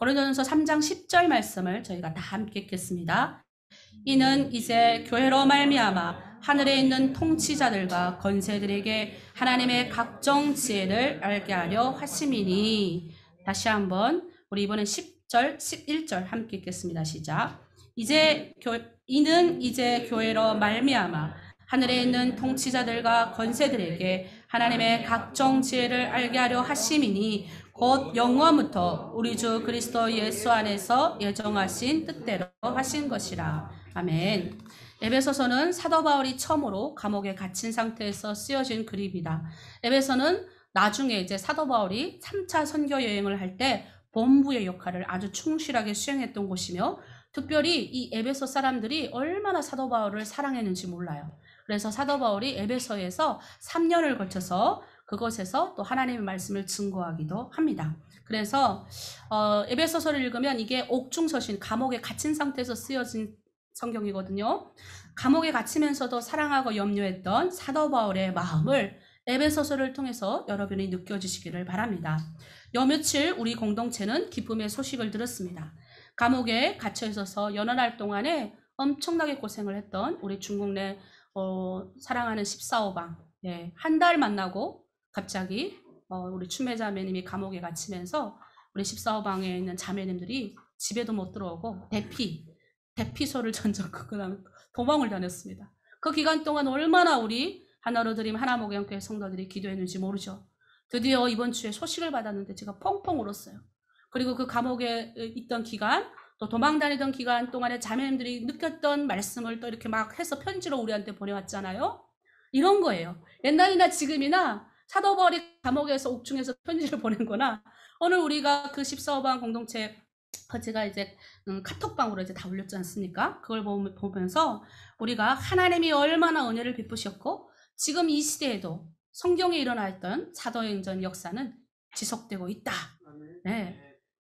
고린도전서 3장 10절 말씀을 저희가 다 함께 읽겠습니다. 이는 이제 교회로 말미암아 하늘에 있는 통치자들과 권세들에게 하나님의 각종 지혜를 알게 하려 하심이니. 다시 한번 우리 이번엔 10절, 11절 함께 읽겠습니다. 시작. 이는 이제 교회로 말미암아 하늘에 있는 통치자들과 권세들에게 하나님의 각종 지혜를 알게 하려 하심이니 곧 영원부터 우리 주 그리스도 예수 안에서 예정하신 뜻대로 하신 것이라. 아멘. 에베소서는 사도 바울이 처음으로 감옥에 갇힌 상태에서 쓰여진 글입니다. 에베소는 나중에 이제 사도 바울이 3차 선교 여행을 할 때 본부의 역할을 아주 충실하게 수행했던 곳이며, 특별히 이 에베소 사람들이 얼마나 사도 바울을 사랑했는지 몰라요. 그래서 사도 바울이 에베소에서 3년을 거쳐서 그곳에서 또 하나님의 말씀을 증거하기도 합니다. 그래서 에베소서를 읽으면 이게 옥중서신, 감옥에 갇힌 상태에서 쓰여진 성경이거든요. 감옥에 갇히면서도 사랑하고 염려했던 사도 바울의 마음을 에베소서를 통해서 여러분이 느껴지시기를 바랍니다. 요 며칠 우리 공동체는 기쁨의 소식을 들었습니다. 감옥에 갇혀 있어서 여러 날 동안에 엄청나게 고생을 했던 우리 중국 내 사랑하는 14호방, 한 달 만나고 갑자기 우리 추매 자매님이 감옥에 갇히면서 우리 14호방에 있는 자매님들이 집에도 못 들어오고 대피소를 전적 도망을 다녔습니다. 그 기간 동안 얼마나 우리 하나로 드림 하나목양교회 성도들이 기도했는지 모르죠. 드디어 이번 주에 소식을 받았는데 제가 펑펑 울었어요. 그리고 그 감옥에 있던 기간, 또 도망 다니던 기간 동안에 자매님들이 느꼈던 말씀을 또 이렇게 막 해서 편지로 우리한테 보내왔잖아요. 이런 거예요. 옛날이나 지금이나 사도 바울이 감옥에서 옥중에서 편지를 보낸 거나, 오늘 우리가 그 14호방 공동체 제가 이제 카톡방으로 이제 다 올렸지 않습니까? 그걸 보면서 우리가 하나님이 얼마나 은혜를 베푸셨고 지금 이 시대에도 성경에 일어나 있던 사도행전 역사는 지속되고 있다. 네,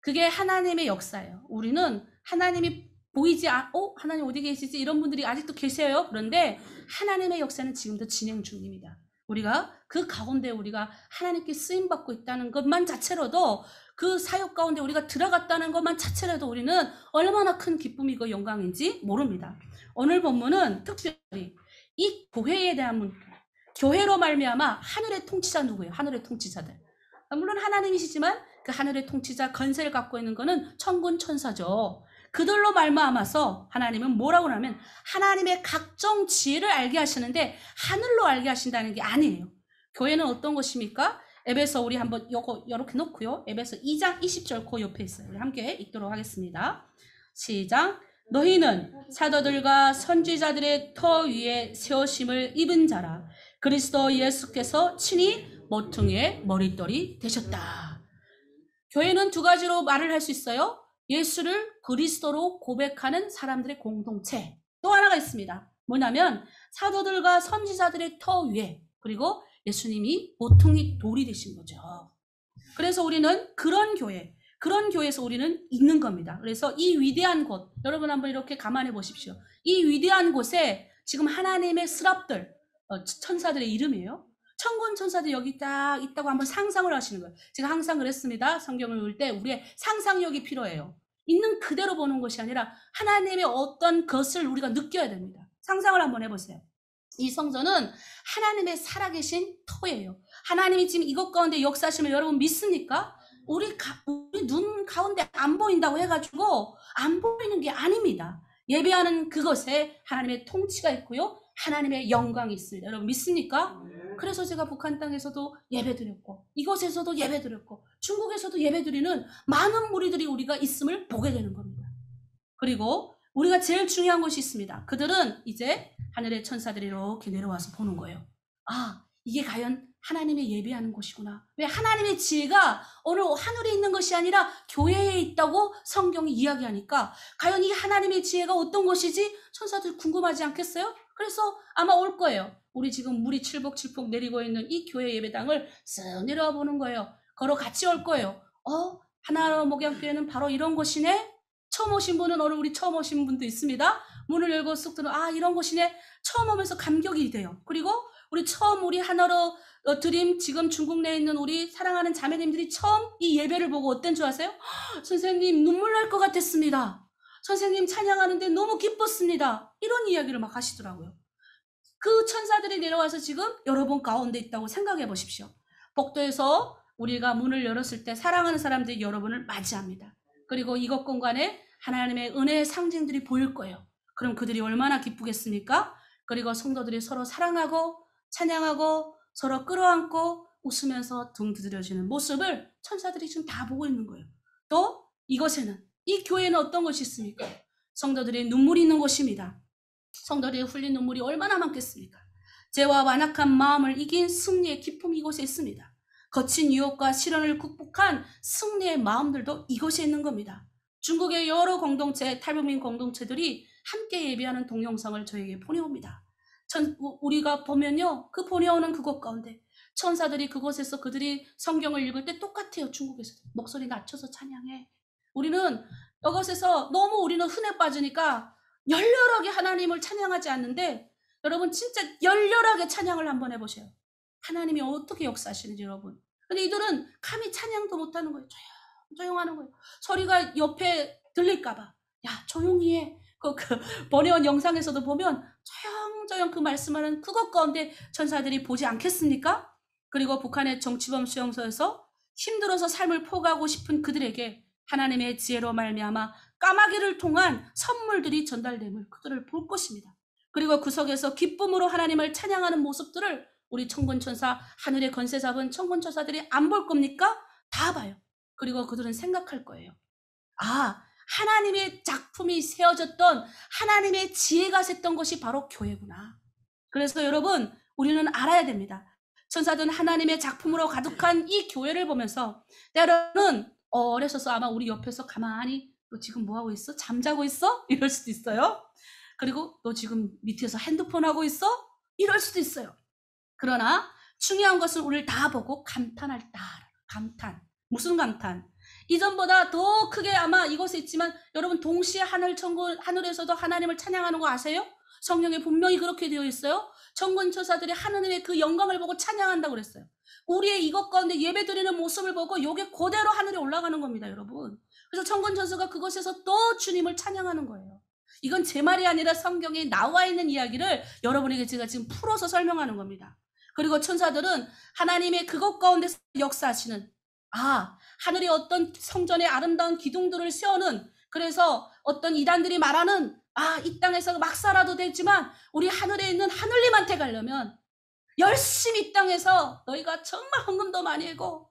그게 하나님의 역사예요. 우리는 하나님이 보이지 하나님 어디 계시지? 이런 분들이 아직도 계세요. 그런데 하나님의 역사는 지금도 진행 중입니다. 우리가 그 가운데 우리가 하나님께 쓰임받고 있다는 것만 자체로도, 그 사역 가운데 우리가 들어갔다는 것만 자체로도 우리는 얼마나 큰 기쁨이고 영광인지 모릅니다. 오늘 본문은 특별히 이 교회에 대한 문, 교회로 말미암아 하늘의 통치자 누구예요? 하늘의 통치자들. 물론 하나님이시지만 그 하늘의 통치자 권세를 갖고 있는 것은 천군 천사죠. 그들로 말미암아서 하나님은 뭐라고 하면 하나님의 각종 지혜를 알게 하시는데 하늘로 알게 하신다는 게 아니에요. 교회는 어떤 것입니까? 에베소 우리 한번 이렇게 놓고요. 에베소 2장 20절 그 옆에 있어요. 우리 함께 읽도록 하겠습니다. 시작. 너희는 사도들과 선지자들의 터 위에 세우심을 입은 자라. 그리스도 예수께서 친히 모퉁이의 머릿돌이 되셨다. 교회는 두 가지로 말을 할 수 있어요. 예수를 그리스도로 고백하는 사람들의 공동체. 또 하나가 있습니다. 뭐냐면 사도들과 선지자들의 터 위에, 그리고 예수님이 모퉁이 돌이 되신 거죠. 그래서 우리는 그런 교회에서 우리는 있는 겁니다. 그래서 이 위대한 곳, 여러분 한번 이렇게 감안해 보십시오. 이 위대한 곳에 지금 하나님의 스랍들, 천사들의 이름이에요. 천군 천사들이 여기 딱 있다고 한번 상상을 하시는 거예요. 제가 항상 그랬습니다. 성경을 읽을 때 우리의 상상력이 필요해요. 있는 그대로 보는 것이 아니라 하나님의 어떤 것을 우리가 느껴야 됩니다. 상상을 한번 해보세요. 이 성전은 하나님의 살아계신 터예요. 하나님이 지금 이것 가운데 역사하시면 여러분 믿습니까? 우리 눈 가운데 안 보인다고 해가지고 안 보이는 게 아닙니다. 예배하는 그것에 하나님의 통치가 있고요. 하나님의 영광이 있습니다. 여러분 믿습니까? 그래서 제가 북한 땅에서도 예배드렸고 이곳에서도 예배드렸고 중국에서도 예배드리는 많은 무리들이 우리가 있음을 보게 되는 겁니다. 그리고 우리가 제일 중요한 것이 있습니다. 그들은 이제 하늘의 천사들이 이렇게 내려와서 보는 거예요. 아, 이게 과연 하나님의 예배하는 곳이구나. 왜 하나님의 지혜가 오늘 하늘에 있는 것이 아니라 교회에 있다고 성경이 이야기하니까 과연 이 하나님의 지혜가 어떤 것이지 천사들 궁금하지 않겠어요? 그래서 아마 올 거예요. 우리 지금 물이 칠복칠복 내리고 있는 이 교회 예배당을 쓱 내려와 보는 거예요. 걸어 같이 올 거예요. 하나로 목양교회는 바로 이런 곳이네. 처음 오신 분은 오늘 우리 처음 오신 분도 있습니다. 문을 열고 쑥 들어 이런 곳이네. 처음 오면서 감격이 돼요. 그리고 우리 처음 우리 하나로 드림 지금 중국 내에 있는 우리 사랑하는 자매님들이 처음 이 예배를 보고 어떤 줄 아세요? 선생님 눈물 날 것 같았습니다. 선생님 찬양하는데 너무 기뻤습니다. 이런 이야기를 막 하시더라고요. 그 천사들이 내려와서 지금 여러분 가운데 있다고 생각해 보십시오. 복도에서 우리가 문을 열었을 때 사랑하는 사람들이 여러분을 맞이합니다. 그리고 이것 공간에 하나님의 은혜의 상징들이 보일 거예요. 그럼 그들이 얼마나 기쁘겠습니까? 그리고 성도들이 서로 사랑하고 찬양하고 서로 끌어안고 웃으면서 등 두드려지는 모습을 천사들이 지금 다 보고 있는 거예요. 또 이곳에는, 이 교회는 어떤 것이 있습니까? 성도들의 눈물이 있는 곳입니다. 성도들이 흘린 눈물이 얼마나 많겠습니까? 죄와 완악한 마음을 이긴 승리의 기쁨이 이곳에 있습니다. 거친 유혹과 시련을 극복한 승리의 마음들도 이곳에 있는 겁니다. 중국의 여러 공동체, 탈북민 공동체들이 함께 예배하는 동영상을 저에게 보내옵니다. 우리가 보면요, 그 보내오는 그곳 가운데 천사들이 그곳에서 그들이 성경을 읽을 때 똑같아요. 중국에서도 목소리 낮춰서 찬양해. 우리는 이곳에서 너무 우리는 흔해 빠지니까 열렬하게 하나님을 찬양하지 않는데, 여러분 진짜 열렬하게 찬양을 한번 해보세요. 하나님이 어떻게 역사하시는지 여러분. 근데 이들은 감히 찬양도 못하는 거예요. 조용하는 거예요. 소리가 옆에 들릴까봐. 야, 조용히 해. 그 번외원 영상에서도 보면 조용조용 그 말씀하는 그것 가운데 천사들이 보지 않겠습니까? 그리고 북한의 정치범 수용소에서 힘들어서 삶을 포기하고 싶은 그들에게 하나님의 지혜로 말미암아 까마귀를 통한 선물들이 전달됨을 그들을 볼 것입니다. 그리고 구석에서 기쁨으로 하나님을 찬양하는 모습들을 우리 천군천사, 하늘의 건세 잡은 천군천사들이 안 볼 겁니까? 다 봐요. 그리고 그들은 생각할 거예요. 아, 하나님의 작품이 세워졌던, 하나님의 지혜가 샜던 것이 바로 교회구나. 그래서 여러분, 우리는 알아야 됩니다. 천사들은 하나님의 작품으로 가득한 이 교회를 보면서 때로는 어려서서 아마 우리 옆에서 가만히 너 지금 뭐하고 있어? 잠자고 있어? 이럴 수도 있어요. 그리고 너 지금 밑에서 핸드폰 하고 있어? 이럴 수도 있어요. 그러나 중요한 것은 우리를 다 보고 감탄할 때, 감탄. 무슨 감탄? 이전보다 더 크게 아마 이곳에 있지만 여러분 동시에 하늘 천군, 하늘에서도 하나님을 찬양하는 거 아세요? 성경에 분명히 그렇게 되어 있어요. 천군천사들이 하느님의 그 영광을 보고 찬양한다고 그랬어요. 우리의 이것 가운데 예배드리는 모습을 보고 이게 그대로 하늘에 올라가는 겁니다, 여러분. 그래서 천군천사가 그곳에서 또 주님을 찬양하는 거예요. 이건 제 말이 아니라 성경에 나와 있는 이야기를 여러분에게 제가 지금 풀어서 설명하는 겁니다. 그리고 천사들은 하나님의 그것 가운데서 역사하시는, 하늘에 어떤 성전의 아름다운 기둥들을 세우는, 그래서 어떤 이단들이 말하는 이 땅에서 막 살아도 되지만 우리 하늘에 있는 하늘님한테 가려면 열심히 이 땅에서 너희가 정말 헌금도 많이 하고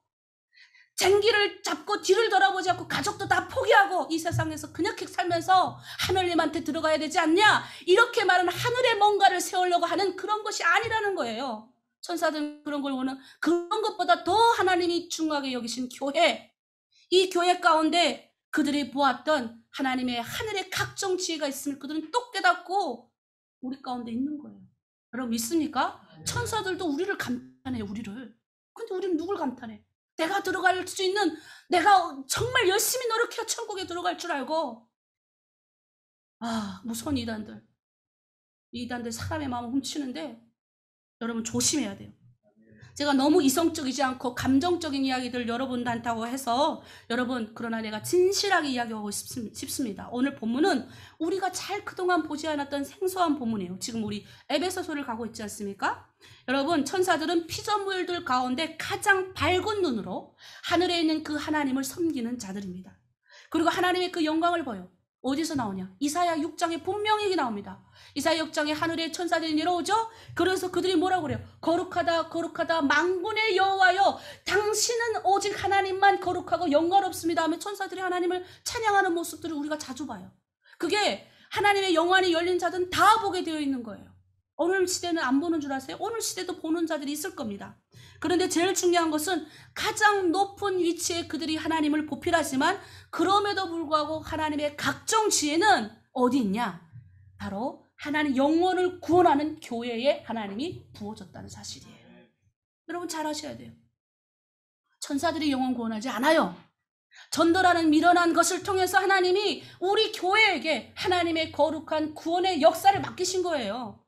쟁기를 잡고 뒤를 돌아보지 않고 가족도 다 포기하고 이 세상에서 그렇게 살면서 하늘님한테 들어가야 되지 않냐, 이렇게 말하는 하늘에 뭔가를 세우려고 하는 그런 것이 아니라는 거예요. 천사들은 그런 걸 원하는, 그런 것보다 더 하나님이 중요하게 여기신 교회, 이 교회 가운데 그들이 보았던 하나님의 하늘의 각종 지혜가 있음을 그들은 똑 깨닫고 우리 가운데 있는 거예요. 여러분 믿습니까? 천사들도 우리를 감탄해요. 우리를. 근데 우리는 누굴 감탄해? 내가 들어갈 수 있는, 내가 정말 열심히 노력해 천국에 들어갈 줄 알고, 무서운 이단들. 이단들 사람의 마음을 훔치는데 여러분 조심해야 돼요. 제가 너무 이성적이지 않고 감정적인 이야기들 여러분한테하고 해서 여러분, 그러나 내가 진실하게 이야기하고 싶습니다. 오늘 본문은 우리가 잘 그동안 보지 않았던 생소한 본문이에요. 지금 우리 에베소서를 가고 있지 않습니까? 여러분, 천사들은 피조물들 가운데 가장 밝은 눈으로 하늘에 있는 그 하나님을 섬기는 자들입니다. 그리고 하나님의 그 영광을 보여. 어디서 나오냐? 이사야 6장에 분명히 나옵니다. 이사야 6장에 하늘의 천사들이 내려오죠? 그래서 그들이 뭐라고 그래요? 거룩하다, 거룩하다, 만군의 여호와여, 당신은 오직 하나님만 거룩하고 영광없습니다 하며 천사들이 하나님을 찬양하는 모습들을 우리가 자주 봐요. 그게 하나님의 영안이 열린 자들은 다 보게 되어 있는 거예요. 오늘 시대는 안 보는 줄 아세요? 오늘 시대도 보는 자들이 있을 겁니다. 그런데 제일 중요한 것은 가장 높은 위치에 그들이 하나님을 보필하지만 그럼에도 불구하고 하나님의 각종 지혜는 어디 있냐? 바로 하나님 영혼을 구원하는 교회에 하나님이 부어줬다는 사실이에요. 여러분 잘 아셔야 돼요. 천사들이 영혼 구원하지 않아요. 전도라는 미련한 것을 통해서 하나님이 우리 교회에게 하나님의 거룩한 구원의 역사를 맡기신 거예요.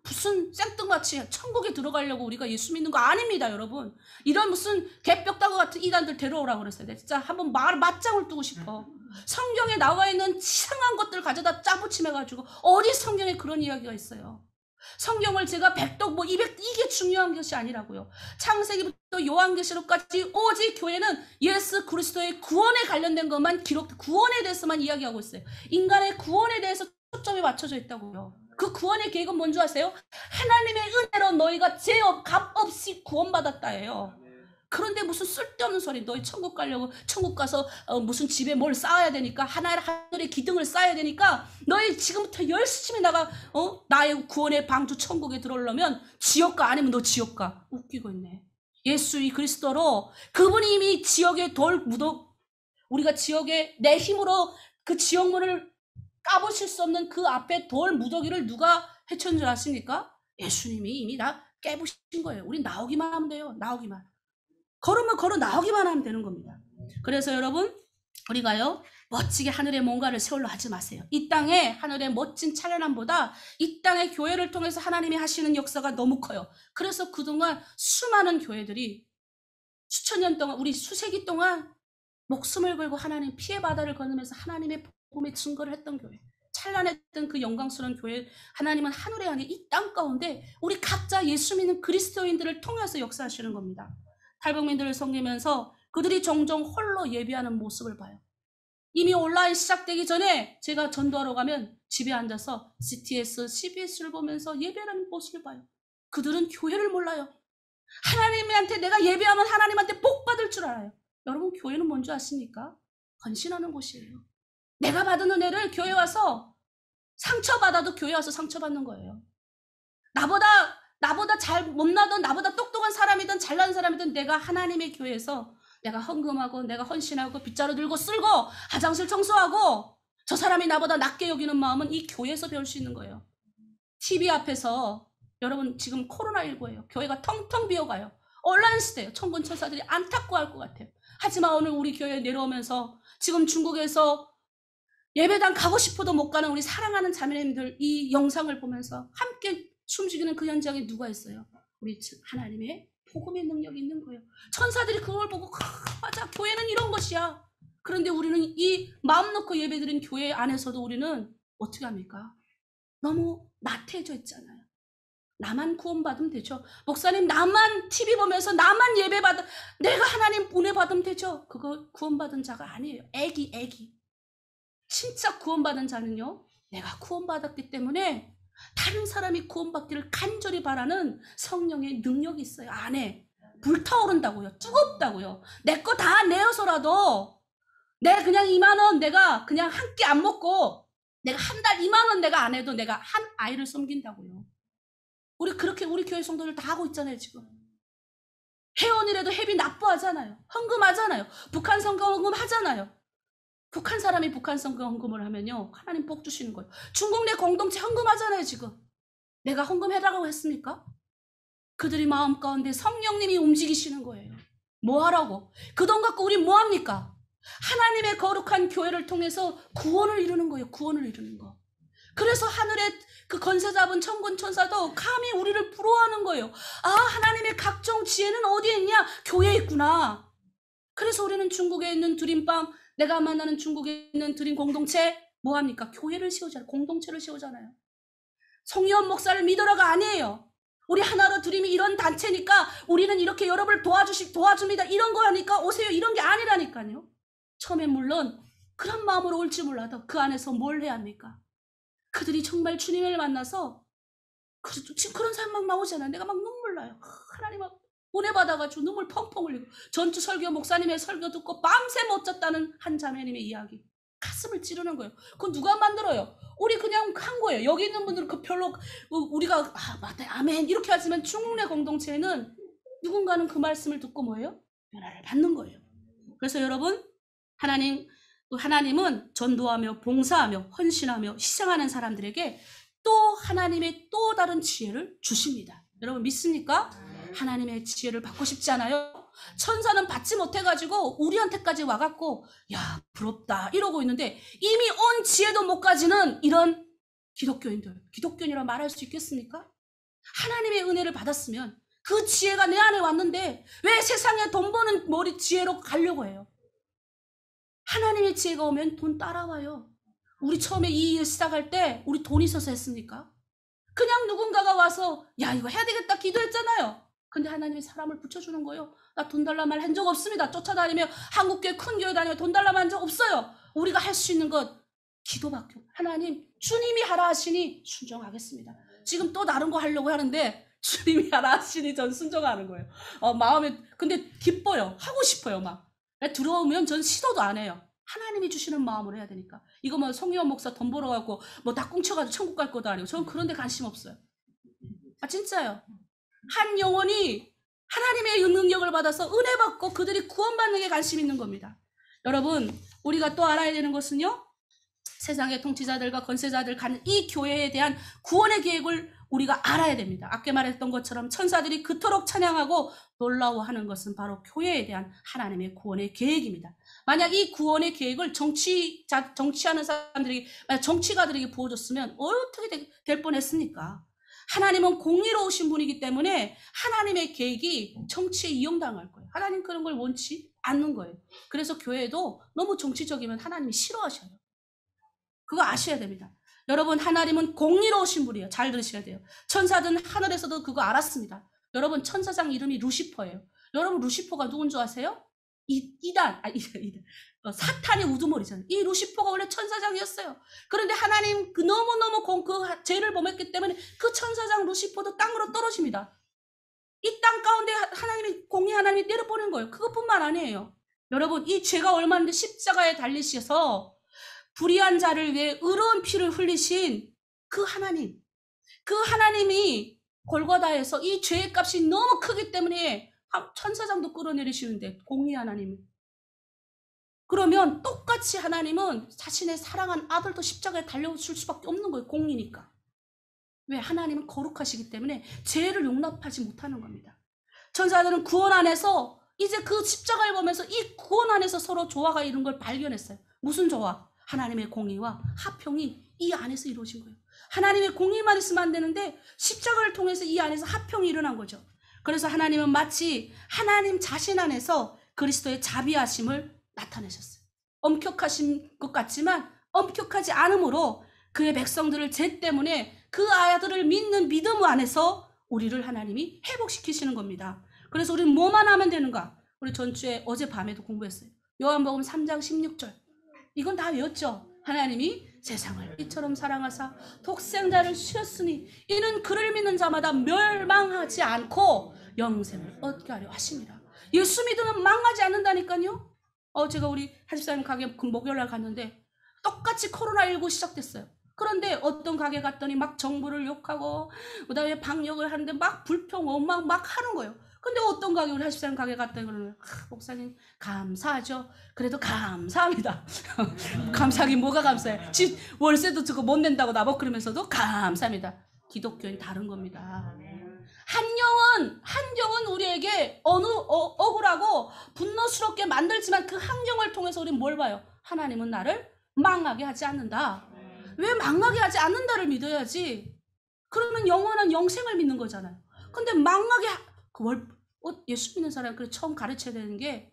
무슨 생뚱맞이 천국에 들어가려고 우리가 예수 믿는 거 아닙니다, 여러분. 이런 무슨 개벽다구 같은 이단들 데려오라고 그랬어요. 내가 진짜 한번 맞짱을 뜨고 싶어. 성경에 나와 있는 이상한 것들 가져다 짜부침해가지고 어디 성경에 그런 이야기가 있어요. 성경을 제가 100독 뭐 200 이게 중요한 것이 아니라고요. 창세기부터 요한계시록까지 오직 교회는 예수 그리스도의 구원에 관련된 것만 구원에 대해서만 이야기하고 있어요. 인간의 구원에 대해서 초점이 맞춰져 있다고요. 그 구원의 계획은 뭔지 아세요? 하나님의 은혜로 너희가 값 없이 구원받았다예요. 그런데 무슨 쓸데없는 소리. 너희 천국 가려고 천국 가서 무슨 집에 뭘 쌓아야 되니까 하늘의 기둥을 쌓아야 되니까 너희 지금부터 열심히 나의 구원의 방주 천국에 들어오려면 지옥가 아니면 너 지옥가. 웃기고 있네. 예수 이 그리스도로 그분이 이미 지옥의 우리가 지옥에 내 힘으로 그 지옥문을 까보실 수 없는 그 앞에 돌 무더기를 누가 해쳤는 줄 아십니까? 예수님이 이미 다 깨부신 거예요. 우리 나오기만 하면 돼요. 나오기만. 걸으면 걸어 나오기만 하면 되는 겁니다. 그래서 여러분 우리가요 멋지게 하늘에 뭔가를 세우려 하지 마세요. 이 땅에 하늘의 멋진 찬란함보다 이 땅의 교회를 통해서 하나님이 하시는 역사가 너무 커요. 그래서 그동안 수많은 교회들이 수천 년 동안 우리 수세기 동안 목숨을 걸고 하나님 피해 바다를 건너면서 하나님의 복음의 증거를 했던 교회, 찬란했던 그 영광스러운 교회, 하나님은 하늘에 아닌 이 땅 가운데 우리 각자 예수 믿는 그리스도인들을 통해서 역사하시는 겁니다. 탈북민들을 섬기면서 그들이 종종 홀로 예배하는 모습을 봐요. 이미 온라인 시작되기 전에 제가 전도하러 가면 집에 앉아서 CTS, CBS를 보면서 예배하는 모습을 봐요. 그들은 교회를 몰라요. 하나님한테 내가 예배하면 하나님한테 복 받을 줄 알아요. 여러분 교회는 뭔지 아십니까? 헌신하는 곳이에요. 내가 받은 은혜를 교회 와서 상처받아도 교회 와서 상처받는 거예요. 나보다 잘 못나던 나보다 똑똑한 사람이든 잘난 사람이든 내가 하나님의 교회에서 내가 헌금하고 내가 헌신하고 빗자루 들고 쓸고 화장실 청소하고 저 사람이 나보다 낮게 여기는 마음은 이 교회에서 배울 수 있는 거예요. TV 앞에서 여러분 지금 코로나19예요. 교회가 텅텅 비어가요. 온라인 시대예요. 천군 천사들이 안타까워할 것 같아요. 하지만 오늘 우리 교회에 내려오면서 지금 중국에서 예배당 가고 싶어도 못 가는 우리 사랑하는 자매님들 이 영상을 보면서 함께 숨죽이는 그 현장에 누가 있어요? 우리 하나님의 복음의 능력이 있는 거예요. 천사들이 그걸 보고 맞아 교회는 이런 것이야. 그런데 우리는 이 마음 놓고 예배드린 교회 안에서도 우리는 어떻게 합니까? 너무 나태해져 있잖아요. 나만 구원받으면 되죠. 목사님 나만 TV 보면서 나만 예배받아 내가 하나님 은혜 받으면 되죠. 그거 구원받은 자가 아니에요. 애기. 진짜 구원받은 자는요. 내가 구원받았기 때문에 다른 사람이 구원받기를 간절히 바라는 성령의 능력이 있어요. 안에 불타오른다고요. 뜨겁다고요. 내 거 다 내어서라도 내가 그냥 2만 원 내가 그냥 한 끼 안 먹고 내가 한 달 2만 원 내가 안 해도 내가 한 아이를 섬긴다고요. 우리 그렇게 우리 교회 성도들 다 하고 있잖아요. 지금 회원이라도 회비 납부하잖아요. 헌금하잖아요. 북한 성경 헌금하잖아요. 북한 사람이 북한 성경 헌금을 하면요 하나님 복 주시는 거예요. 중국 내 공동체 헌금하잖아요. 지금 내가 헌금해라고 했습니까? 그들이 마음 가운데 성령님이 움직이시는 거예요. 뭐 하라고? 그 돈 갖고 우리 뭐 합니까? 하나님의 거룩한 교회를 통해서 구원을 이루는 거예요. 구원을 이루는 거. 그래서 하늘의 그 건세 잡은 천군 천사도 감히 우리를 부러워하는 거예요. 아 하나님의 각종 지혜는 어디에 있냐? 교회에 있구나. 그래서 우리는 중국에 있는 드림밤 내가 만나는 중국에 있는 드림 공동체 뭐합니까? 교회를 세우잖아요. 공동체를 세우잖아요. 송이원 목사를 믿으라가 아니에요. 우리 하나로 드림이 이런 단체니까 우리는 이렇게 여러분을 도와줍니다. 이런 거 하니까 오세요. 이런 게 아니라니까요. 처음에 물론 그런 마음으로 올지 몰라도 그 안에서 뭘 해야 합니까? 그들이 정말 주님을 만나서 지금 그런 사람 막 나오잖아요. 내가 막 눈물 나요. 하나님 막 은혜 받아가지고 눈물 펑펑 흘리고 전주 설교 목사님의 설교 듣고 밤새 못 잤다는 한 자매님의 이야기 가슴을 찌르는 거예요. 그건 누가 만들어요? 우리 그냥 한 거예요. 여기 있는 분들은 그 별로 우리가 맞다 아멘 이렇게 하지만 중국 내 공동체에는 누군가는 그 말씀을 듣고 뭐예요? 변화를 받는 거예요. 그래서 여러분 하나님은 전도하며 봉사하며 헌신하며 희생하는 사람들에게 또 하나님의 또 다른 지혜를 주십니다. 여러분 믿습니까? 하나님의 지혜를 받고 싶지 않아요? 천사는 받지 못해가지고 우리한테까지 와갖고 야 부럽다 이러고 있는데 이미 온 지혜도 못 가지는 이런 기독교인이라 말할 수 있겠습니까? 하나님의 은혜를 받았으면 그 지혜가 내 안에 왔는데 왜 세상에 돈 버는 머리 지혜로 가려고 해요? 하나님의 지혜가 오면 돈 따라와요. 우리 처음에 이 일 시작할 때 우리 돈 있어서 했습니까? 그냥 누군가가 와서 야 이거 해야 되겠다 기도했잖아요. 근데 하나님이 사람을 붙여주는 거예요. 나 돈 달라 말 한 적 없습니다. 쫓아다니며 한국교회 큰 교회 다니며 돈 달라 말 한 적 없어요. 우리가 할 수 있는 것 기도밖에. 하나님 주님이 하라 하시니 순종하겠습니다. 지금 또 다른 거 하려고 하는데 주님이 하라 하시니 전 순종하는 거예요. 마음에 근데 기뻐요. 하고 싶어요. 막 들어오면 전 시도도 안 해요. 하나님이 주시는 마음으로 해야 되니까. 이거 뭐 송희원 목사 돈 벌어갖고 뭐 다 꽁쳐가지고 천국 갈 것도 아니고 저는 그런 데 관심 없어요. 아 진짜요. 한 영혼이 하나님의 능력을 받아서 은혜 받고 그들이 구원받는 게 관심 있는 겁니다. 여러분 우리가 또 알아야 되는 것은요. 세상의 통치자들과 권세자들 가는 이 교회에 대한 구원의 계획을 우리가 알아야 됩니다. 아까 말했던 것처럼 천사들이 그토록 찬양하고 놀라워하는 것은 바로 교회에 대한 하나님의 구원의 계획입니다. 만약 이 구원의 계획을 정치하는 사람들에게, 만약 정치가들에게 부어줬으면 어떻게 될 뻔했습니까? 하나님은 공의로우신 분이기 때문에 하나님의 계획이 정치에 이용당할 거예요. 하나님 그런 걸 원치 않는 거예요. 그래서 교회도 너무 정치적이면 하나님이 싫어하셔요. 그거 아셔야 됩니다. 여러분 하나님은 공의로우신 분이에요. 잘 들으셔야 돼요. 천사들은 하늘에서도 그거 알았습니다. 여러분 천사장 이름이 루시퍼예요. 여러분 루시퍼가 누군 줄 아세요? 이단. 사탄의 우두머리잖아요. 이 루시퍼가 원래 천사장이었어요. 그런데 하나님 너무너무 그 죄를 범했기 때문에 그 천사장 루시퍼도 땅으로 떨어집니다. 이 땅 가운데 하나님이 공의 하나님이 내려보낸 거예요. 그것뿐만 아니에요. 여러분 이 죄가 얼마인데 십자가에 달리셔서 불의한 자를 위해 의로운 피를 흘리신 그 하나님이 골고다에서 이 죄의 값이 너무 크기 때문에 천사장도 끌어내리시는데 공의 하나님. 그러면 똑같이 하나님은 자신의 사랑한 아들도 십자가에 달려줄 수밖에 없는 거예요. 공의니까. 왜? 하나님은 거룩하시기 때문에 죄를 용납하지 못하는 겁니다. 천사들은 구원 안에서 이제 그 십자가를 보면서 이 구원 안에서 서로 조화가 이룬 걸 발견했어요. 무슨 조화? 하나님의 공의와 화평이 이 안에서 이루어진 거예요. 하나님의 공의만 있으면 안 되는데 십자가를 통해서 이 안에서 화평이 일어난 거죠. 그래서 하나님은 마치 하나님 자신 안에서 그리스도의 자비하심을 나타내셨어요. 엄격하신 것 같지만 엄격하지 않음으로 그의 백성들을 죄 때문에 그 아들을 믿는 믿음 안에서 우리를 하나님이 회복시키시는 겁니다. 그래서 우리는 뭐만 하면 되는가? 우리 전주에 어젯밤에도 공부했어요. 요한복음 3장 16절. 이건 다 외웠죠. 하나님이 세상을 이처럼 사랑하사 독생자를 주셨으니 이는 그를 믿는 자마다 멸망하지 않고 영생을 얻게 하려 하십니다. 예수 믿으면 망하지 않는다니까요. 제가 우리 한집사님 가게 목요일날 갔는데 똑같이 코로나19 시작됐어요. 그런데 어떤 가게 갔더니 막 정부를 욕하고 그다음에 방역을 하는데 막 불평 막 하는 거예요. 근데 어떤 가게 우리 한집사님 가게 갔더니 그러면 목사님 감사하죠. 그래도 감사합니다. 감사하긴 뭐가 감사해. 집 월세도 저거 못 낸다고 나보고 그러면서도 감사합니다. 기독교는 다른 겁니다. 환경은 우리에게 억울하고 분노스럽게 만들지만 그 환경을 통해서 우리는 뭘 봐요? 하나님은 나를 망하게 하지 않는다. 왜 망하게 하지 않는다를 믿어야지. 그러면 영원한 영생을 믿는 거잖아요. 근데 망하게 예수 믿는 사람 그래 처음 가르쳐야 되는 게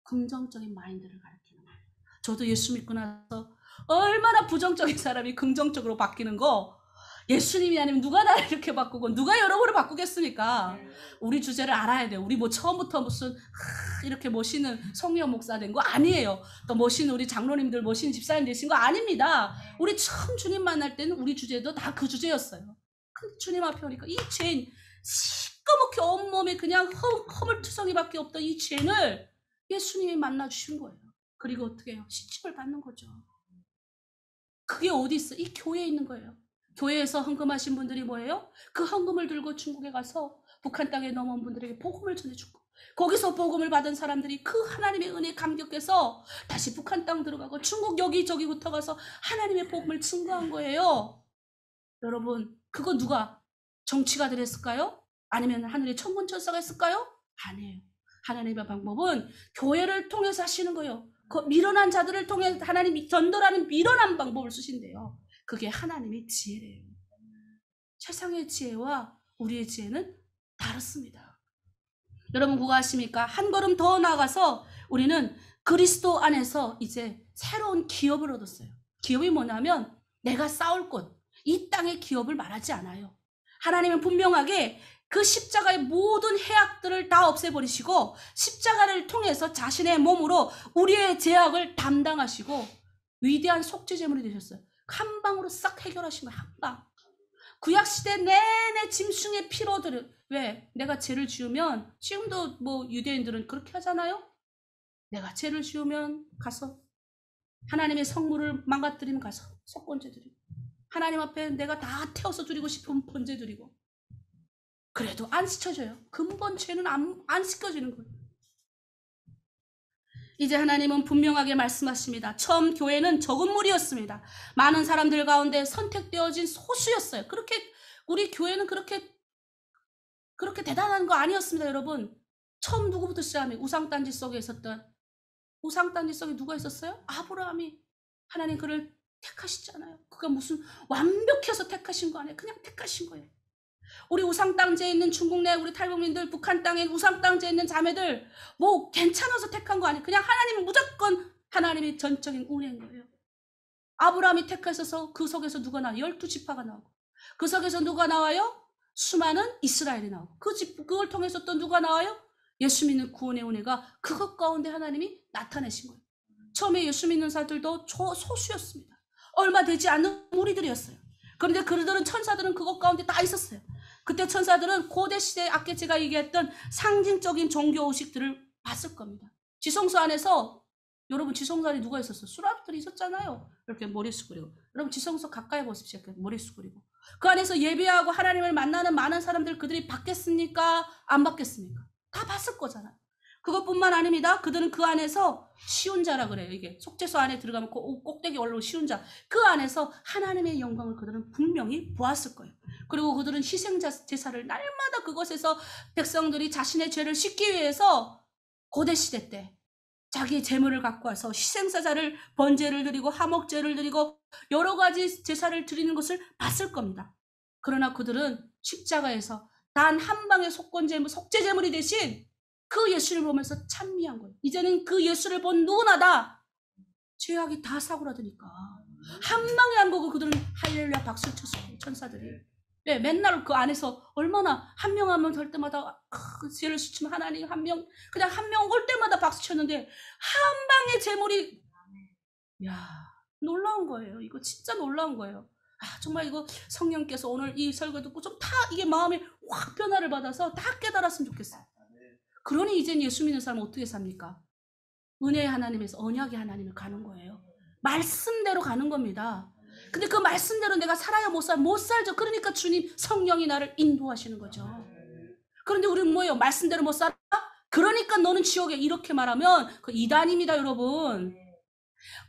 긍정적인 마인드를 가르치는 거예요. 저도 예수 믿고 나서 얼마나 부정적인 사람이 긍정적으로 바뀌는 거 예수님이 아니면 누가 나를 이렇게 바꾸고 누가 여러분을 바꾸겠습니까? 우리 주제를 알아야 돼요. 우리 뭐 처음부터 무슨 이렇게 멋있는 성령 목사 된 거 아니에요. 또 멋있는 우리 장로님들 멋있는 집사님 되신 거 아닙니다. 우리 처음 주님 만날 때는 우리 주제도 다 그 주제였어요. 근데 주님 앞에 오니까 이 죄인 시꺼멓게 온몸에 그냥 허물투성이밖에 없던 이 죄인을 예수님이 만나주신 거예요. 그리고 어떻게 해요? 시침을 받는 거죠. 그게 어디 있어? 이 교회에 있는 거예요. 교회에서 헌금하신 분들이 뭐예요? 그 헌금을 들고 중국에 가서 북한 땅에 넘어온 분들에게 복음을 전해주고 거기서 복음을 받은 사람들이 그 하나님의 은혜에 감격해서 다시 북한 땅 들어가고 중국 여기저기부터 가서 하나님의 복음을 증거한 거예요. 여러분 그거 누가 정치가들 했을까요? 아니면 하늘의 천군천사가 했을까요? 아니에요. 하나님의 방법은 교회를 통해서 하시는 거예요. 그 미련한 자들을 통해 하나님이 전도라는 미련한 방법을 쓰신대요. 그게 하나님의 지혜래요. 세상의 지혜와 우리의 지혜는 다릅니다. 여러분 그거 아십니까? 한 걸음 더 나아가서 우리는 그리스도 안에서 이제 새로운 기업을 얻었어요. 기업이 뭐냐면 내가 쌓을 곳, 이 땅의 기업을 말하지 않아요. 하나님은 분명하게 그 십자가의 모든 해악들을 다 없애버리시고 십자가를 통해서 자신의 몸으로 우리의 죄악을 담당하시고 위대한 속죄제물이 되셨어요. 한 방으로 싹 해결하신 거예요. 한 방. 구약시대 내내 짐승의 피로 왜? 내가 죄를 지으면 지금도 뭐 유대인들은 그렇게 하잖아요. 내가 죄를 지으면 가서 하나님의 성물을 망가뜨리면 가서 속건제 드리고 하나님 앞에 내가 다 태워서 드리고 싶은 번제 드리고 그래도 안 씻겨져요. 근본 죄는 안 씻겨지는 거예요. 이제 하나님은 분명하게 말씀하십니다. 처음 교회는 적은 무리였습니다. 많은 사람들 가운데 선택되어진 소수였어요. 그렇게 우리 교회는 그렇게 대단한 거 아니었습니다. 여러분. 처음 누구부터 시작하면 우상단지 속에 있었던 우상단지 속에 누가 있었어요? 아브라함이. 하나님 그를 택하시잖아요. 그가 무슨 완벽해서 택하신 거 아니에요. 그냥 택하신 거예요. 우리 우상 땅지에 있는 중국 내 우리 탈북민들, 북한 땅에 우상 땅지에 있는 자매들 뭐 괜찮아서 택한 거 아니에요. 그냥 하나님은 무조건 하나님의 전적인 은혜인 거예요. 아브라함이 택하셔서 그 속에서 누가 나와요? 12지파가 나오고 그 속에서 누가 나와요? 수많은 이스라엘이 나오고 그걸 통해서 또 누가 나와요? 예수 믿는 구원의 은혜가 그것 가운데 하나님이 나타내신 거예요. 처음에 예수 믿는 사람들도 소수였습니다. 얼마 되지 않는 무리들이었어요. 그런데 그들은 천사들은 그것 가운데 다 있었어요. 그때 천사들은 고대 시대 아까 제가 얘기했던 상징적인 종교 의식들을 봤을 겁니다. 지성소 안에서 여러분 지성소 안에 누가 있었어요? 수라비들이 있었잖아요. 이렇게 머리 숙이고 여러분 지성소 가까이 보십시오. 머리 숙이고 그 안에서 예배하고 하나님을 만나는 많은 사람들 그들이 받겠습니까? 안 받겠습니까? 다 봤을 거잖아요. 그것뿐만 아닙니다. 그들은 그 안에서 시운자라 그래요. 이게 속죄소 안에 들어가면 꼭대기 올라온 시운자. 그 안에서 하나님의 영광을 그들은 분명히 보았을 거예요. 그리고 그들은 희생자 제사를 날마다 그곳에서 백성들이 자신의 죄를 씻기 위해서 고대시대 때 자기의 재물을 갖고 와서 희생사자를 번제를 드리고 화목제를 드리고 여러 가지 제사를 드리는 것을 봤을 겁니다. 그러나 그들은 십자가에서 단 한 방의 속죄제물이 대신 그 예수를 보면서 찬미한 거예요. 이제는 그 예수를 본 누구나 다 죄악이 다 사고라드니까 한 방에 안 보고 그들은 할렐루야 박수를 쳤어요. 천사들이. 네, 맨날 그 안에서 얼마나 한 명 한 명 될 때마다 죄를 수치면 하나님 한 명 그냥 한 명 올 때마다 박수 쳤는데 한 방의 제물이 야 놀라운 거예요. 이거 진짜 놀라운 거예요. 정말 이거 성령께서 오늘 이 설교 듣고 좀 다 이게 마음에 확 변화를 받아서 다 깨달았으면 좋겠어요. 그러니 이젠 예수 믿는 사람은 어떻게 삽니까? 은혜의 하나님에서 언약의 하나님을 가는 거예요. 말씀대로 가는 겁니다. 근데 그 말씀대로 내가 살아야 못 살죠. 그러니까 주님 성령이 나를 인도하시는 거죠. 그런데 우리는 뭐예요? 말씀대로 못 살아? 그러니까 너는 지옥에 이렇게 말하면 그 이단입니다, 여러분.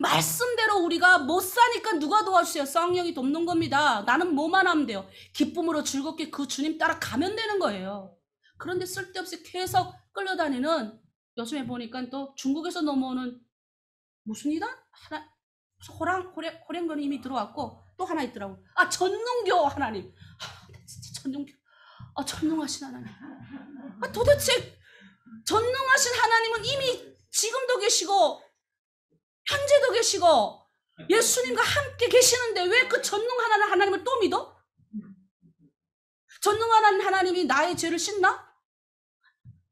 말씀대로 우리가 못 사니까 누가 도와주세요? 성령이 돕는 겁니다. 나는 뭐만 하면 돼요? 기쁨으로 즐겁게 그 주님 따라 가면 되는 거예요. 그런데 쓸데없이 계속 끌려다니는 요즘에 보니까 또 중국에서 넘어오는 무슨 이단? 호랭건이 이미 들어왔고 또 하나 있더라고. 전능교 하나님. 진짜 전능교. 전능하신 하나님. 도대체 전능하신 하나님은 이미 지금도 계시고 현재도 계시고 예수님과 함께 계시는데 왜 그 전능한 하나님을 또 믿어? 전능한 하나님이 나의 죄를 씻나?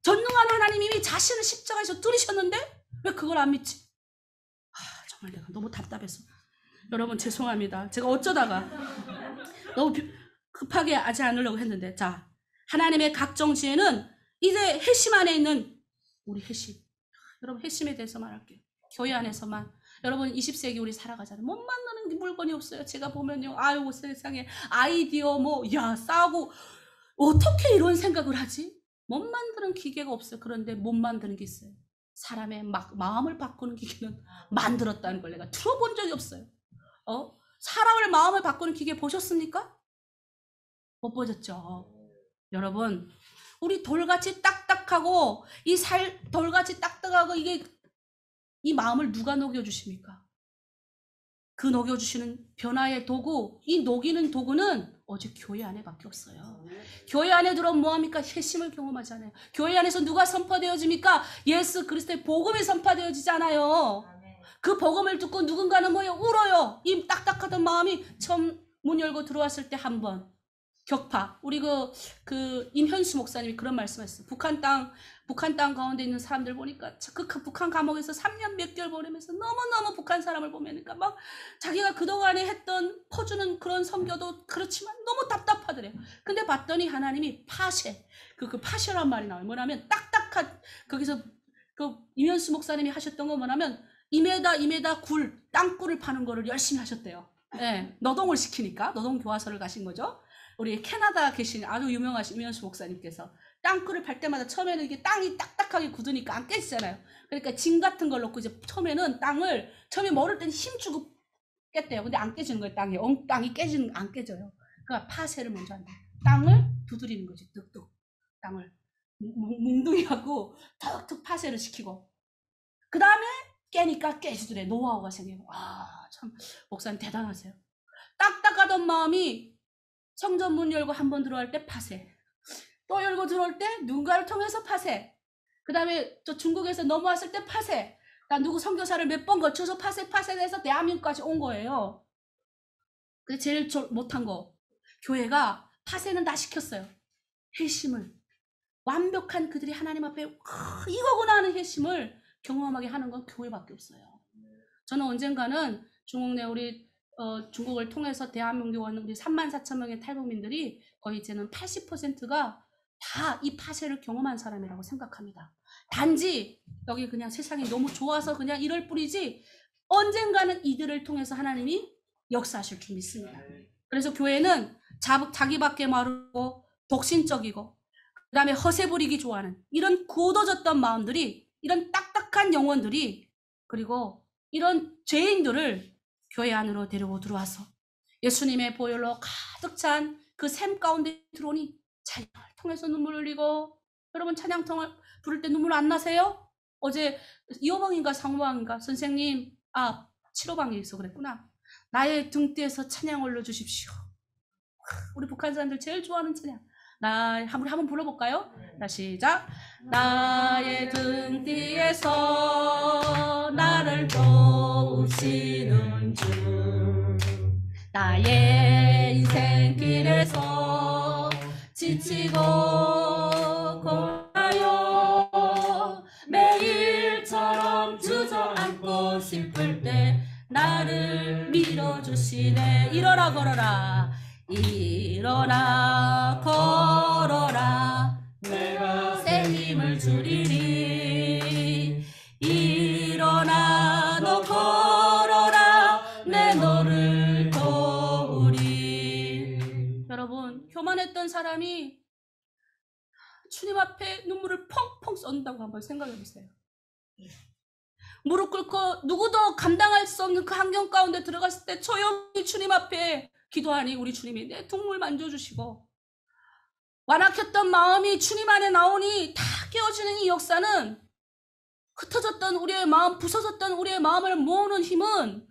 전능한 하나님이 자신을 십자가에서 들이셨는데 왜 그걸 안 믿지? 정말 내가 너무 답답해서 여러분 죄송합니다. 제가 어쩌다가 너무 급하게 하지 않으려고 했는데 자 하나님의 각종 지혜는 이제 핵심 안에 있는 우리 핵심 여러분 핵심에 대해서 말할게요. 교회 안에서만 여러분 20세기 우리 살아가잖아요. 못 만드는 물건이 없어요. 제가 보면요 아유 세상에 아이디어 싸고 어떻게 이런 생각을 하지? 못 만드는 기계가 없어요. 그런데 못 만드는 게 있어요. 사람의 마음을 바꾸는 기계는 만들었다는 걸 내가 들어본 적이 없어요. 사람을 마음을 바꾸는 기계 보셨습니까? 못 보셨죠? 여러분 우리 돌같이 딱딱하고 돌같이 딱딱하고 이 마음을 누가 녹여주십니까? 그 녹여주시는 변화의 도구 이 녹이는 도구는 오직 교회 안에밖에 없어요. 교회 안에 들어오면 뭐합니까? 회심을 경험하잖아요. 교회 안에서 누가 선포되어집니까? 예수 그리스도의 복음이 선포되어지잖아요. 그 복음을 듣고 누군가는 뭐예요? 울어요. 이 딱딱하던 마음이 처음 문 열고 들어왔을 때 한 번 격파. 우리 그 임현수 목사님이 그런 말씀하셨어요. 북한 땅 가운데 있는 사람들 보니까 그 북한 감옥에서 3년 몇 개월 보내면서 너무너무 북한 사람을 보면니까 막 자기가 그동안에 했던 퍼주는 그런 선교도 그렇지만 너무 답답하더래요. 근데 봤더니 하나님이 파쇄. 그 파쇄란 말이 나와요. 뭐냐면 딱딱한, 거기서 그 임현수 목사님이 하셨던 거 뭐냐면 2m 땅굴을 파는 거를 열심히 하셨대요. 네, 노동을 시키니까 노동 교화소를 가신 거죠. 우리 캐나다 계신 아주 유명하신 임현수 목사님께서 땅굴을 팔 때마다 처음에는 이게 땅이 딱딱하게 굳으니까 안 깨지잖아요. 그러니까 징 같은 걸 넣고 이제 처음에는 땅을 처음에 모를 때는 힘주고 깼대요. 근데 안 깨지는 거예요. 땅이 안 깨져요. 그러니까 파쇄를 먼저 한다. 땅을 두드리는 거지. 뚝뚝 땅을 뭉둥이하고 툭툭 파쇄를 시키고 그 다음에 깨니까 깨지더래. 노하우가 생기고. 참 목사님 대단하세요. 딱딱하던 마음이 성전 문 열고 한 번 들어갈 때 파쇄. 또 열고 들어올 때 누군가를 통해서 파쇄. 그 다음에 또 중국에서 넘어왔을 때 파쇄. 나 누구 선교사를 몇 번 거쳐서 파쇄돼서 대한민국까지 온 거예요. 근데 제일 못한 거. 교회가 파쇄는 다 시켰어요. 회심을. 완벽한 그들이 하나님 앞에 이거구나 하는 회심을 경험하게 하는 건 교회밖에 없어요. 저는 언젠가는 중국 내 우리 중국을 통해서 대한민국에 오는 우리 34,000명의 탈북민들이 거의 이제는 80%가 다 이 파쇄를 경험한 사람이라고 생각합니다. 단지 여기 그냥 세상이 너무 좋아서 그냥 이럴 뿐이지 언젠가는 이들을 통해서 하나님이 역사하실 줄 믿습니다. 그래서 교회는 자기밖에 마르고 독신적이고 그 다음에 허세 부리기 좋아하는 이런 굳어졌던 마음들이 이런 딱딱한 영혼들이 그리고 이런 죄인들을 교회 안으로 데리고 들어와서 예수님의 보혈로 가득 찬 그 샘 가운데 들어오니 찬양을 통해서 눈물 흘리고 여러분 찬양통을 부를 때 눈물 안 나세요? 어제 2호방인가 3호방인가 선생님 7호방에 있어 그랬구나. 나의 등뒤에서 찬양 올려주십시오. 우리 북한 사람들 제일 좋아하는 찬양. 우리 한번 불러볼까요? 자, 시작. 나의 등뒤에서 나를 도우시는 주 나의 인생길에서 지치고 고나요 매일처럼 주저앉고 싶을 때 나를 밀어주시네. 일어나 걸어라 일어나 걸어라 내가 새 힘을 주리니 일어나 너 걸어라 내 너를 도우리. 여러분 교만했던 사람이 주님 앞에 눈물을 펑펑 쏜다고 한번 생각해 보세요. 무릎 꿇고 누구도 감당할 수 없는 그 환경 가운데 들어갔을 때 조용히 주님 앞에 기도하니 우리 주님이 내 눈물 만져주시고 완악했던 마음이 주님 안에 나오니 다 깨어지는 이 역사는 흩어졌던 우리의 마음, 부서졌던 우리의 마음을 모으는 힘은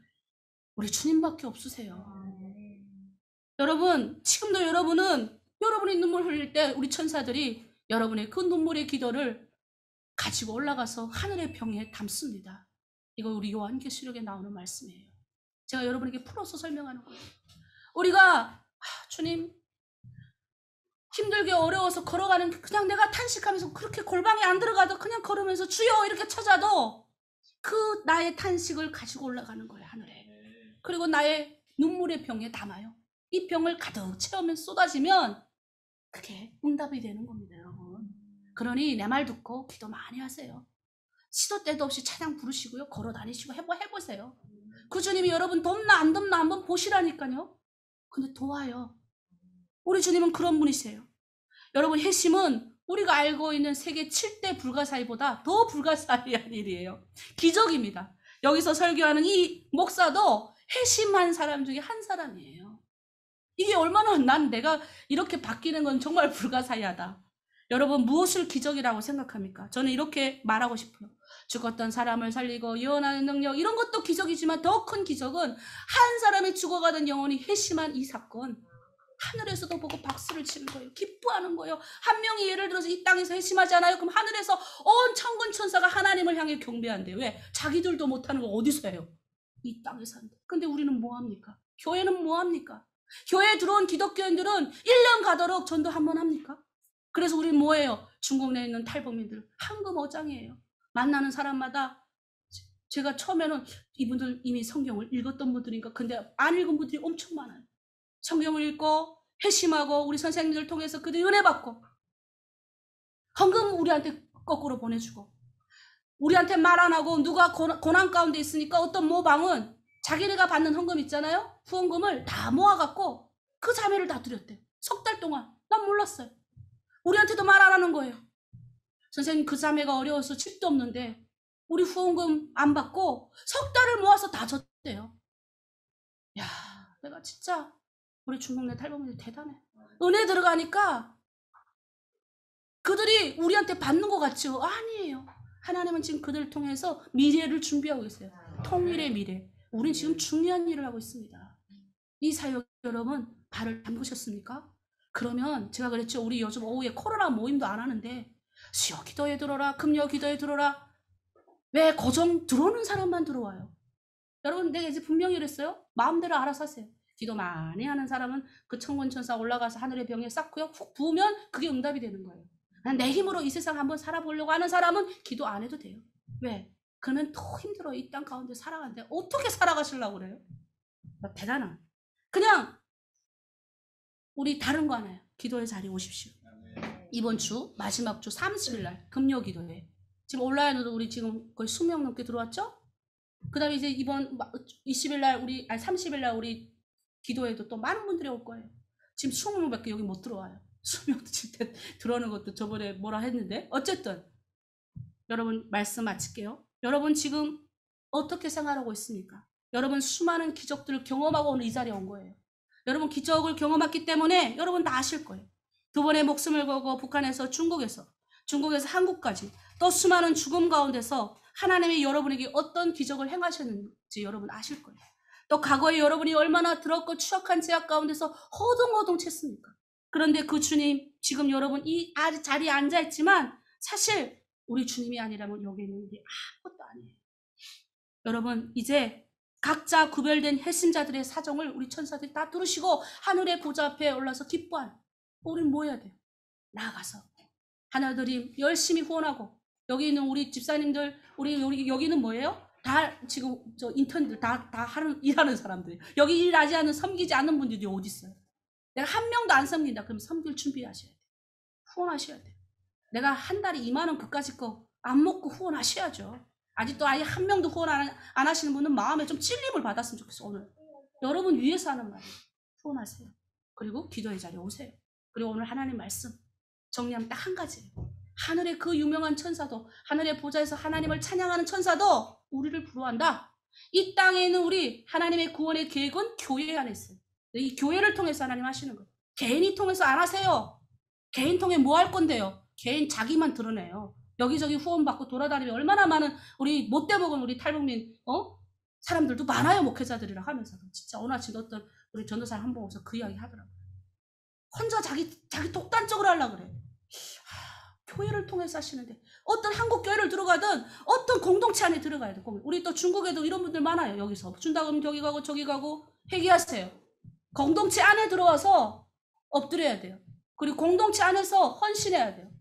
우리 주님밖에 없으세요. 여러분 지금도 여러분이 눈물 흘릴 때 우리 천사들이 여러분의 그 눈물의 기도를 가지고 올라가서 하늘의 병에 담습니다. 이거 우리 요한계시록에 나오는 말씀이에요. 제가 여러분에게 풀어서 설명하는 거예요. 우리가 주님 힘들게 어려워서 걸어가는 그냥 내가 탄식하면서 그렇게 골방에 안 들어가도 그냥 걸으면서 주여 이렇게 찾아도 그 나의 탄식을 가지고 올라가는 거예요 하늘에. 그리고 나의 눈물의 병에 담아요. 이 병을 가득 채우면 쏟아지면 그게 응답이 되는 겁니다 여러분. 그러니 내 말 듣고 기도 많이 하세요. 시도 때도 없이 찬양 부르시고요 걸어 다니시고 해보세요. 그 주님이 여러분 돕나 안 돕나 한번 보시라니까요. 근데 도와요. 우리 주님은 그런 분이세요. 여러분 회심은 우리가 알고 있는 세계 7대 불가사의보다 더 불가사의한 일이에요. 기적입니다. 여기서 설교하는 이 목사도 회심한 사람 중에 한 사람이에요. 이게 얼마나 내가 이렇게 바뀌는 건 정말 불가사의하다. 여러분 무엇을 기적이라고 생각합니까? 저는 이렇게 말하고 싶어요. 죽었던 사람을 살리고 예언하는 능력 이런 것도 기적이지만 더 큰 기적은 한 사람이 죽어가던 영혼이 회심한 이 사건. 하늘에서도 보고 박수를 치는 거예요. 기뻐하는 거예요. 한 명이 예를 들어서 이 땅에서 회심하잖아요. 그럼 하늘에서 온 천군 천사가 하나님을 향해 경배한대요. 왜? 자기들도 못하는 거 어디서 해요? 이 땅에서 한대. 근데 우리는 뭐합니까? 교회는 뭐합니까? 교회에 들어온 기독교인들은 1년 가도록 전도 한 번 합니까? 그래서 우리는 뭐예요? 중국 내에 있는 탈북민들 황금어장이에요. 만나는 사람마다 제가 처음에는 이분들 이미 성경을 읽었던 분들인가, 근데 안 읽은 분들이 엄청 많아요. 성경을 읽고 회심하고 우리 선생님들 통해서 그들 은혜 받고 헌금 우리한테 거꾸로 보내주고, 우리한테 말 안 하고 누가 고난 가운데 있으니까 어떤 모방은 자기네가 받는 헌금 있잖아요. 후원금을 다 모아갖고 그 자매를 다 드렸대. 석 달 동안. 난 몰랐어요. 우리한테도 말 안 하는 거예요. 선생님 그 자매가 어려워서 집도 없는데 우리 후원금 안 받고 석 달을 모아서 다 줬대요. 야, 내가 진짜 우리 중국 내 탈북민들 대단해. 은혜 들어가니까 그들이 우리한테 받는 것 같죠? 아니에요. 하나님은 지금 그들을 통해서 미래를 준비하고 있어요. 통일의 미래. 우린 지금 중요한 일을 하고 있습니다. 이 사역 여러분 발을 담그셨습니까? 그러면 제가 그랬죠. 우리 요즘 오후에 코로나 모임도 안 하는데 수요 기도에 들어라, 금요 기도에 들어라. 왜 고정 들어오는 사람만 들어와요? 여러분 내가 이제 분명히 그랬어요. 마음대로 알아서 하세요. 기도 많이 하는 사람은 그 천군천사 올라가서 하늘의 병에 쌓고요. 훅 부으면 그게 응답이 되는 거예요. 내 힘으로 이 세상 한번 살아보려고 하는 사람은 기도 안 해도 돼요. 왜? 그러면 더 힘들어. 이 땅 가운데 살아가는데 어떻게 살아가시려고 그래요? 대단한. 그냥 우리 다른 거 하나요. 기도의 자리에 오십시오. 이번 주 마지막 주 30일 날 금요 기도회. 지금 온라인으로 우리 지금 거의 20명 넘게 들어왔죠? 그 다음에 이제 이번 20일 날 우리 30일 날 우리 기도회도 또 많은 분들이 올 거예요. 지금 20명밖에 여기 못 들어와요. 20명도 지금 들어오는 것도 저번에 뭐라 했는데 어쨌든 여러분 말씀 마칠게요. 여러분 지금 어떻게 생활하고 있습니까? 여러분 수많은 기적들을 경험하고 오늘 이 자리에 온 거예요. 여러분 기적을 경험했기 때문에 여러분 다 아실 거예요. 두 번의 목숨을 걸고 북한에서 중국에서 한국까지 또 수많은 죽음 가운데서 하나님이 여러분에게 어떤 기적을 행하셨는지 여러분 아실 거예요. 또 과거에 여러분이 얼마나 더럽고 추악한 제약 가운데서 허둥허둥 쳤습니까? 그런데 그 주님 지금 여러분 이 자리에 앉아있지만 사실 우리 주님이 아니라면 여기 있는 일이 아무것도 아니에요. 여러분 이제 각자 구별된 핵심자들의 사정을 우리 천사들이 다 들으시고 하늘의 보좌 앞에 올라서 기뻐하는, 우리는 뭐 해야 돼요? 나아가서 하나들이 열심히 후원하고, 여기 있는 우리 집사님들, 우리 여기는 뭐예요? 다 지금 저 인턴들 다 일하는 사람들. 여기 일하지 않은 섬기지 않는 분들이 어디 있어요? 내가 한 명도 안 섬긴다. 그럼 섬길 준비하셔야 돼요. 후원하셔야 돼요. 내가 한 달에 2만 원 그까짓 거 안 먹고 후원하셔야죠. 아직도 아예 한 명도 후원 안 하시는 분은 마음에 좀 찔림을 받았으면 좋겠어. 오늘 여러분 위해서 하는 말이에요. 후원하세요. 그리고 기도의 자리에 오세요. 그리고 오늘 하나님 말씀 정리하면 딱 한 가지예요. 하늘의 그 유명한 천사도, 하늘의 보좌에서 하나님을 찬양하는 천사도 우리를 부러워한다. 이 땅에 있는 우리 하나님의 구원의 계획은 교회 안에 있어요. 이 교회를 통해서 하나님 하시는 거예요. 개인이 통해서 안 하세요. 개인 통해 뭐 할 건데요? 개인 자기만 드러내요. 여기저기 후원받고 돌아다니면 얼마나 많은 우리 못돼 먹은 우리 탈북민 사람들도 많아요. 목회자들이라 하면서도. 진짜 오늘 아침 어떤 우리 전도사 한 번 오서 그 이야기 하더라고요. 혼자 자기 독단적으로 하려고 그래. 교회를 통해서 하시는데 어떤 한국 교회를 들어가든 어떤 공동체 안에 들어가야 돼. 우리 또 중국에도 이런 분들 많아요. 여기서 준다 그러면 저기 가고 저기 가고 회개하세요. 공동체 안에 들어와서 엎드려야 돼요. 그리고 공동체 안에서 헌신해야 돼요.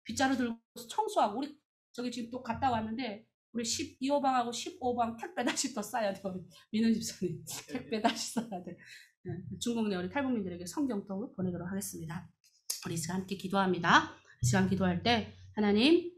빗자루 들고 청소하고. 우리 저기 지금 또 갔다 왔는데 우리 12호방하고 15방 택배 다시 또 싸야 돼요. 민은 집사님 택배 다시 써야 돼. 중국 내 우리 탈북민들에게 성경통을 보내도록 하겠습니다. 우리 시간 함께 기도합니다. 시간 기도할 때 하나님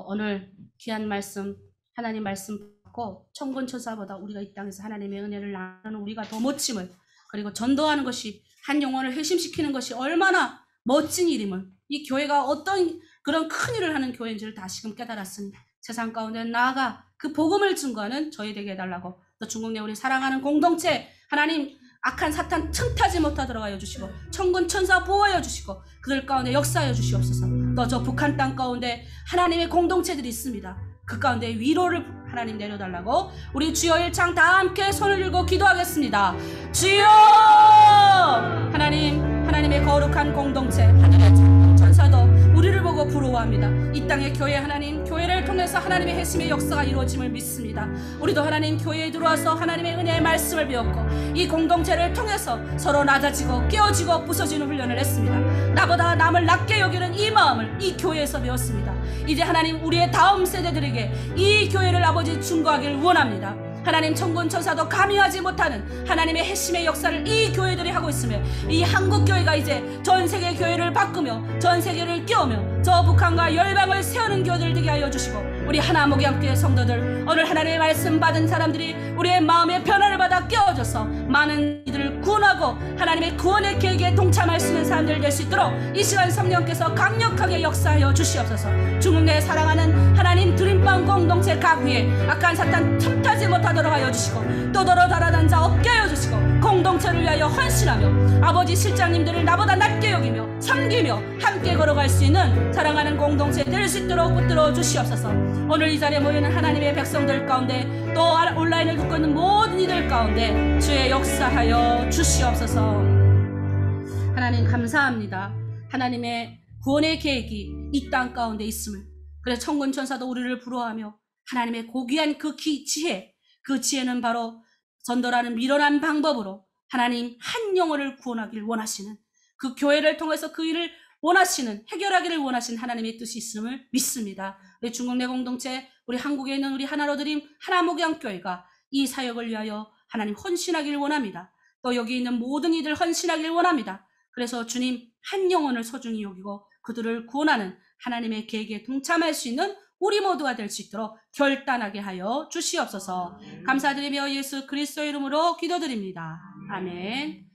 오늘 귀한 말씀, 하나님 말씀 받고 천군천사보다 우리가 이 땅에서 하나님의 은혜를 나누는 우리가 더 멋짐을, 그리고 전도하는 것이 한 영혼을 회심시키는 것이 얼마나 멋진 일임을, 이 교회가 어떤 그런 큰 일을 하는 교회인지를 다시금 깨달았으니 세상 가운데 나아가 그 복음을 증거하는 저희 되게 해달라고, 또 중국 내 우리 사랑하는 공동체 하나님 악한 사탄 틈타지 못하도록 하여 주시고 천군 천사 보호하여 주시고 그들 가운데 역사하여 주시옵소서. 또 저 북한 땅 가운데 하나님의 공동체들이 있습니다. 그 가운데 위로를 하나님 내려달라고 우리 주여 일창 다 함께 손을 들고 기도하겠습니다. 주여 하나님의 거룩한 공동체, 하늘의 천사도 우리를 보고 부러워합니다. 이 땅의 교회, 하나님 교회를 통해서 하나님의 핵심의 역사가 이루어짐을 믿습니다. 우리도 하나님 교회에 들어와서 하나님의 은혜의 말씀을 배웠고 이 공동체를 통해서 서로 낮아지고 깨어지고 부서지는 훈련을 했습니다. 나보다 남을 낮게 여기는 이 마음을 이 교회에서 배웠습니다. 이제 하나님 우리의 다음 세대들에게 이 교회를 아버지 충고하기를 원합니다. 하나님 천군 천사도 감히하지 못하는 하나님의 핵심의 역사를 이 교회들이 하고 있으며 이 한국교회가 이제 전 세계 교회를 바꾸며 전 세계를 끼우며 저 북한과 열방을 세우는 교회들 되게 하여 주시고 우리 하나목양교회 성도들 오늘 하나님의 말씀 받은 사람들이 우리의 마음의 변화를 받아 깨어져서 많은 이들을 구원하고 하나님의 구원의 계획에 동참할 수 있는 사람들 될 수 있도록 이 시간 성령께서 강력하게 역사하여 주시옵소서. 중국 내에 사랑하는 하나님 드림빵 공동체 각 위에 악한 사탄 틈타지 못하도록 하여 주시고 또더러 달아난 자 없게 하여 주시고 공동체를 위하여 헌신하며 아버지 실장님들을 나보다 낮게 여기며 섬기며 함께 걸어갈 수 있는 사랑하는 공동체 될 수 있도록 붙들어 주시옵소서. 오늘 이 자리에 모이는 하나님의 백성들 가운데 또 온라인을 듣고 있는 모든 이들 가운데 주의 역사하여 주시옵소서. 하나님 감사합니다. 하나님의 구원의 계획이 이 땅 가운데 있음을, 그래서 천군 천사도 우리를 부러워하며 하나님의 고귀한 그 지혜는 바로 전도라는 미련한 방법으로 하나님 한 영혼을 구원하기를 원하시는 그 교회를 통해서 그 일을 원하시는, 해결하기를 원하시는 하나님의 뜻이 있음을 믿습니다. 우리 중국 내 공동체, 우리 한국에 있는 우리 하나로 드림 하나목양교회가 이 사역을 위하여 하나님 헌신하기를 원합니다. 또 여기 있는 모든 이들 헌신하기를 원합니다. 그래서 주님 한 영혼을 소중히 여기고 그들을 구원하는 하나님의 계획에 동참할 수 있는 우리 모두가 될 수 있도록 결단하게 하여 주시옵소서. 감사드리며 예수 그리스도의 이름으로 기도드립니다. 아멘.